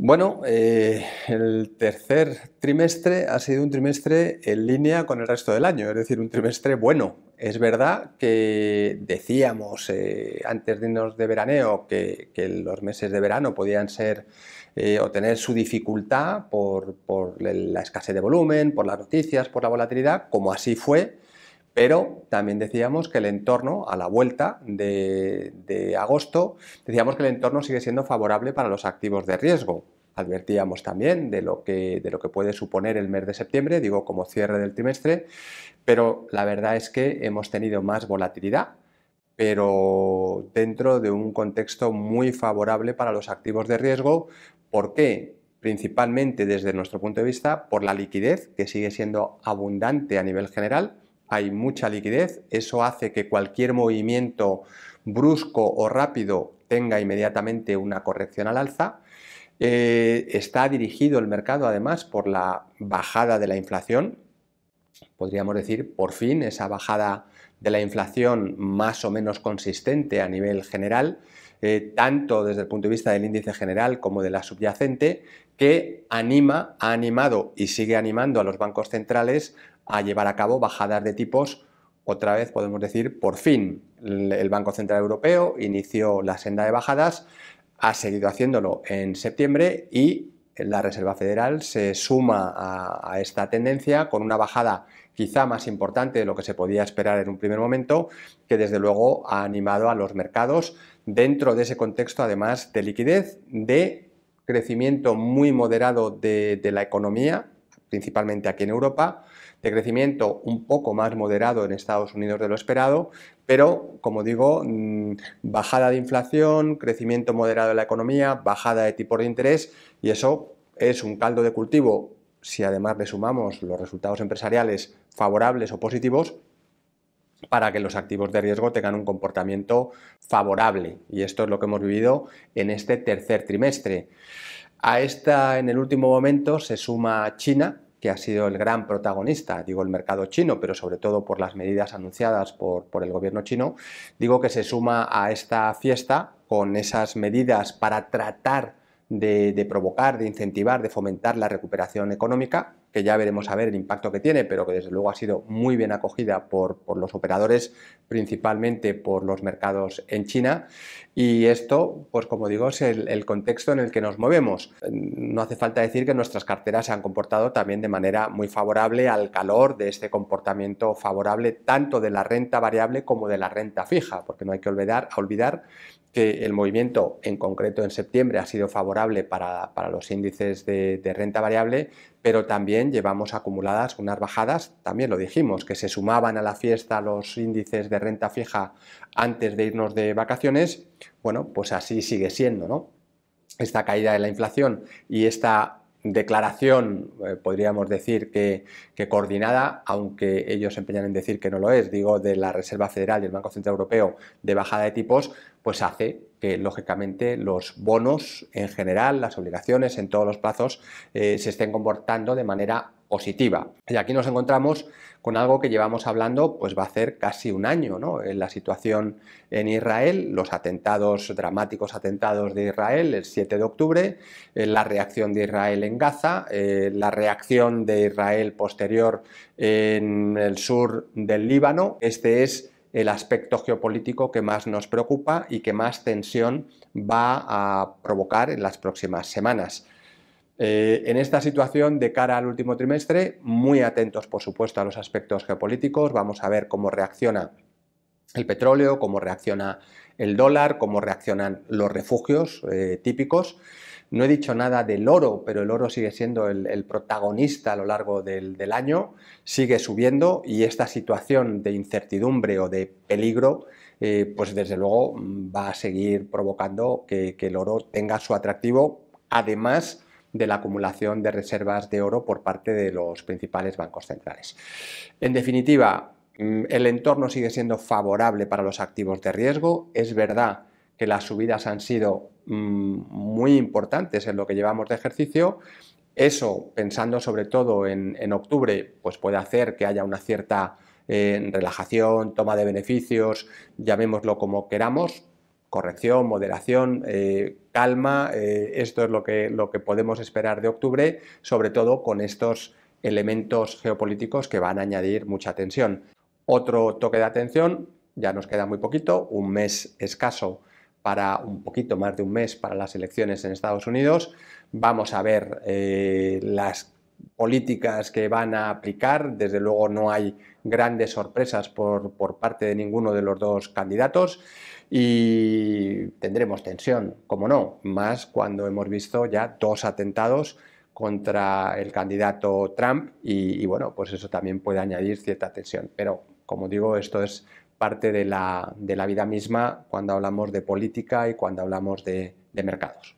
Bueno, el tercer trimestre ha sido un trimestre en línea con el resto del año, es decir, un trimestre bueno. Es verdad que decíamos antes de irnos de veraneo que los meses de verano podían ser o tener su dificultad por la escasez de volumen, por las noticias, por la volatilidad, como así fue. Pero también decíamos que el entorno, a la vuelta de agosto, decíamos que el entorno sigue siendo favorable para los activos de riesgo. Advertíamos también de lo que puede suponer el mes de septiembre, digo como cierre del trimestre, pero la verdad es que hemos tenido más volatilidad, pero dentro de un contexto muy favorable para los activos de riesgo. ¿Por qué? Principalmente desde nuestro punto de vista por la liquidez, que sigue siendo abundante a nivel general. Hay mucha liquidez, eso hace que cualquier movimiento brusco o rápido tenga inmediatamente una corrección al alza. Está dirigido el mercado además por la bajada de la inflación. Podríamos decir, por fin, esa bajada de la inflación más o menos consistente a nivel general, tanto desde el punto de vista del índice general como de la subyacente, que ha animado y sigue animando a los bancos centrales a llevar a cabo bajadas de tipos. Otra vez podemos decir, por fin, el Banco Central Europeo inició la senda de bajadas, ha seguido haciéndolo en septiembre y la Reserva Federal se suma a esta tendencia con una bajada quizá más importante de lo que se podía esperar en un primer momento, que desde luego ha animado a los mercados dentro de ese contexto, además de liquidez, de crecimiento muy moderado de la economía, principalmente aquí en Europa, de crecimiento un poco más moderado en Estados Unidos de lo esperado, pero, como digo, bajada de inflación, crecimiento moderado de la economía, bajada de tipos de interés, y eso es un caldo de cultivo, si además le sumamos los resultados empresariales favorables o positivos, para que los activos de riesgo tengan un comportamiento favorable. Y esto es lo que hemos vivido en este tercer trimestre. A esta, en el último momento, se suma China, que ha sido el gran protagonista, digo el mercado chino, pero sobre todo por las medidas anunciadas por el gobierno chino. Digo que se suma a esta fiesta con esas medidas para tratar de provocar, de incentivar, de fomentar la recuperación económica, que ya veremos a ver el impacto que tiene, pero que desde luego ha sido muy bien acogida por los operadores, principalmente por los mercados en China. Y esto, pues como digo, es el contexto en el que nos movemos. No hace falta decir que nuestras carteras se han comportado también de manera muy favorable al calor de este comportamiento favorable tanto de la renta variable como de la renta fija, porque no hay que olvidar que el movimiento en concreto en septiembre ha sido favorable para los índices de renta variable, pero también llevamos acumuladas unas bajadas, también lo dijimos, que se sumaban a la fiesta los índices de renta fija antes de irnos de vacaciones. Bueno, pues así sigue siendo, ¿no? Esta caída de la inflación y esta declaración, podríamos decir que coordinada, aunque ellos se empeñan en decir que no lo es, digo, de la Reserva Federal y el Banco Central Europeo de bajada de tipos, pues hace que lógicamente los bonos en general, las obligaciones en todos los plazos se estén comportando de manera positiva. Y aquí nos encontramos con algo que llevamos hablando, pues va a hacer casi un año, ¿no? En la situación en Israel, los atentados, dramáticos atentados de Israel el 7 de octubre, la reacción de Israel en Gaza, la reacción de Israel posterior en el sur del Líbano. Este es el aspecto geopolítico que más nos preocupa y que más tensión va a provocar en las próximas semanas. En esta situación, de cara al último trimestre, muy atentos, por supuesto, a los aspectos geopolíticos. Vamos a ver cómo reacciona el petróleo, cómo reacciona el dólar, cómo reaccionan los refugios típicos. No he dicho nada del oro, pero el oro sigue siendo el protagonista a lo largo del año, sigue subiendo, y esta situación de incertidumbre o de peligro, pues desde luego va a seguir provocando que el oro tenga su atractivo, además de la acumulación de reservas de oro por parte de los principales bancos centrales. En definitiva, el entorno sigue siendo favorable para los activos de riesgo. Es verdad que las subidas han sido muy importantes en lo que llevamos de ejercicio. Eso, pensando sobre todo en octubre, pues puede hacer que haya una cierta relajación, toma de beneficios, llamémoslo como queramos. corrección, moderación, calma. Esto es lo que podemos esperar de octubre, sobre todo con estos elementos geopolíticos que van a añadir mucha tensión. Otro toque de atención, ya nos queda muy poquito, un mes escaso, para un poquito más de un mes para las elecciones en Estados Unidos. Vamos a ver las políticas que van a aplicar. Desde luego no hay grandes sorpresas por parte de ninguno de los dos candidatos y tendremos tensión, como no, más cuando hemos visto ya dos atentados contra el candidato Trump y bueno, pues eso también puede añadir cierta tensión. Pero como digo, esto es parte de la vida misma cuando hablamos de política y cuando hablamos de mercados.